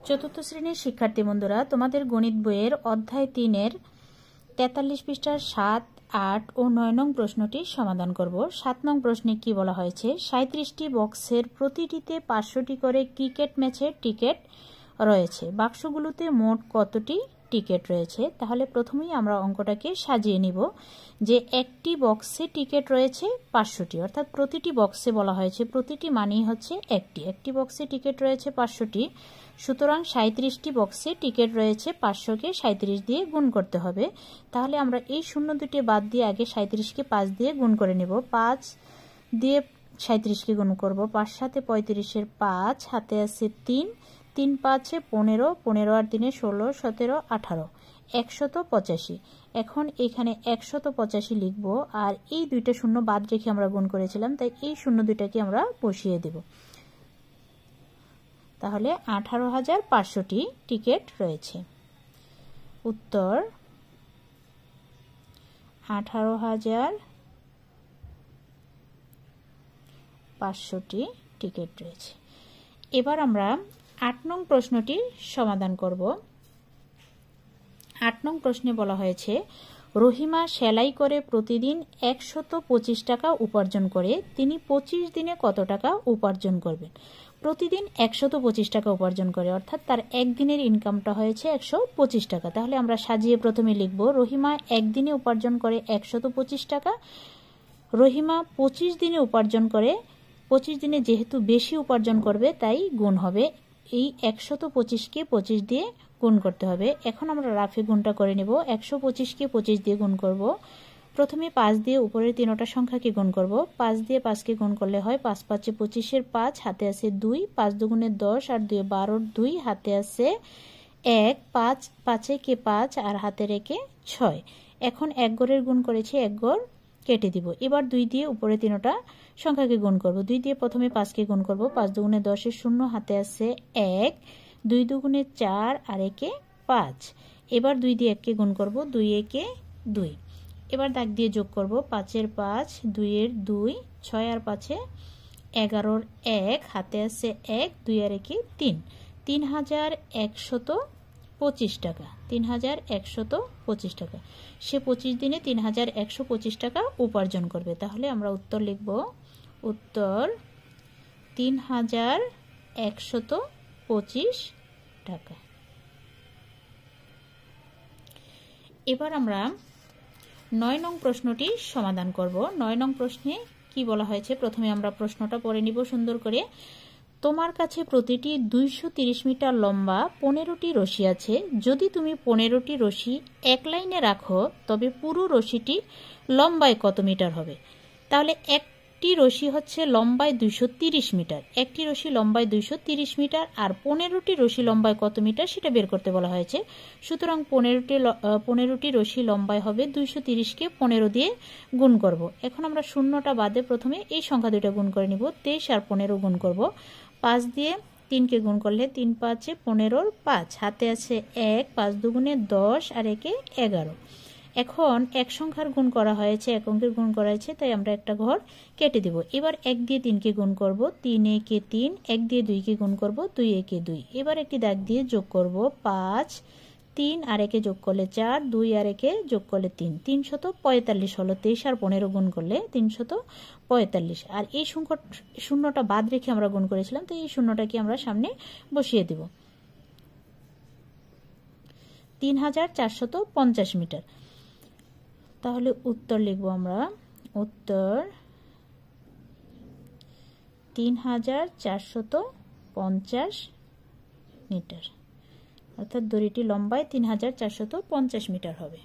চতুর্থ শ্রেণীর শিক্ষার্থী বন্ধুরা, তোমাদের গণিত বইয়ের অধ্যায় 3-এর 43 পৃষ্ঠার 7, 8 ও 9 নং প্রশ্নটি সমাধান করব। 7 নং প্রশ্নে কি বলা হয়েছে? 37টি বক্সের প্রতিটিতে 500টি করে ক্রিকেট ম্যাচের টিকিট রয়েছে। বাক্সগুলোতে মোট কতটি টিকিট রয়েছে? তাহলে প্রথমেই আমরা অঙ্কটাকে সাজিয়ে নিব যে একটি বক্সে টিকিট রয়েছে 500টি, অর্থাৎ প্রতিটি বক্সে বলা হয়েছে প্রতিটি মানেই হচ্ছে একটি বক্সে টিকিট রয়েছে 500টি। সুতরাং 37টি বক্সে টিকিট রয়েছে, 500কে 37 দিয়ে গুণ করতে হবে। তাহলে আমরা এই শূন্য দুটি বাদ দিয়ে আগে 37কে 5 দিয়ে গুণ করে নেব। 5 দিয়ে 37কে গুণ করব। 5 7 35-এর 5 হাতে আছে 3, 3 5 15, 15 আর 3 16, 17, 18, 185। এখন এখানে 185 লিখব, আর এই দুইটা শূন্য বাদ রেখে আমরা গুণ করেছিলাম, তাই এই শূন্য দুইটাকে আমরা বসিয়ে দেব। তাহলে 18,500টি টিকিট রয়েছে। উত্তর 18,500টি টিকিট রয়েছে। এবার আমরা 8 নং প্রশ্নটি সমাধান করব। 8 নং প্রশ্নে বলা হয়েছে, রহিমা সেলাই করে প্রতিদিন 125 টাকা উপার্জন করে, তিনি 25 দিনে কত টাকা উপার্জন করবেন? প্রতিদিন 125 টাকা উপার্জন করে, অর্থাৎ তার একদিনের ইনকামটা হয়েছে 125 টাকা। তাহলে আমরা সাজিয়ে প্রথমে লিখব, রহিমা একদিনে উপার্জন করে 125 টাকা। রহিমা 25 দিনে উপার্জন করে, 25 দিনে যেহেতু বেশি উপার্জন করবে তাই গুণ হবে। এই 125কে 25 দিয়ে গুণ করতে হবে। এখন আমরা রাফে গুণটা করে নেব। 125কে 25 দিয়ে গুণ করব। প্রথমে 5 দিয়ে উপরের তিনটা সংখ্যাকে গুণ করব। 5 দিয়ে 5কে গুণ করলে হয় 5 5 25-এর 5 হাতে আছে 2, 5 2 10 আর 2 12, 2 হাতে আছে 1, 5 5-কে 5 আর হাতে রেখে 6। এখন এক গড়ের গুণ করেছি, এক গড় কেটে দিব। এবার 2 দিয়ে উপরে তিনটা সংখ্যাকে গুণ করব। 2 দিয়ে প্রথমে 5কে গুণ করব। 5 2 10-এর 0 হাতে আছে 1, 2 2 4 আর 1-এ 5। এবার 2 দিয়ে 1কে গুণ করব। 2 1-এ 2। এবার দাগ দিয়ে যোগ করব। 5-এর 5, 2-এর 2, 6 আর 5-এ 11-র 1 হাতে আছে 1, 2 আর 1-এ 3। 3,125 টাকা। 3,125 টাকা। সে 25 দিনে 3,125 টাকা উপার্জন করবে। তাহলে আমরা উত্তর লিখব, উত্তর 3,125 টাকা। এবার আমরা 9 নং প্রশ্নটি সমাধান করব। 9 নং প্রশ্নে কি বলা হয়েছে? প্রথমে আমরা প্রশ্নটা পড়ে নিব সুন্দর করে। তোমার কাছে প্রতিটি 230 মিটার লম্বা 15টি রশি আছে। যদি তুমি 15টি রশি এক লাইনে রাখো তবে পুরো রশিটি লম্বায় কত মিটার হবে? তাহলে একটি রশি হচ্ছে লম্বায় 230 মিটার, একটি রশি লম্বায় 230 মিটার, আর 15টি রশি লম্বায় কত মিটার সেটা বের করতে বলা হয়েছে। সুতরাং 15টি রশি লম্বায় হবে 230কে 15 দিয়ে গুণ করব। এখন আমরা শূন্যটা বাদে প্রথমে এই সংখ্যা দুটো গুণ করে নিব। 23 আর 15 গুণ করব। 5 দিয়ে 3কে গুণ করলে 3 5 15-র 5 হাতে আছে 1, 5 2 10 আর 1-এ 11। এখন এক সংখ্যার গুণ করা হয়েছে, এক অঙ্কের গুণ করা হয়েছে, তাই আমরা একটা ঘর কেটে দেব। এবার 1 দিয়ে 3কে গুণ করব। 3 1-এ 3, 1 দিয়ে 2কে গুণ করব। 2 1-এ 2। এবার একটি দাগ দিয়ে যোগ করব। 5 3 আর 1-এ যোগ করলে 4, 2 আর 1-এ যোগ করলে 3, 345 হলো। 23 আর 15 গুণ করলে 345। আর এই শূন্যটা বাদ রেখে আমরা গুণ করেছিলাম, তো এই শূন্যটাকে আমরা সামনে বসিয়ে দেব। 3,450 মিটার। তাহলে উত্তর লিখব আমরা, উত্তর 3,450 মিটার, অর্থাৎ দড়িটি লম্বায় 3,450 মিটার হবে।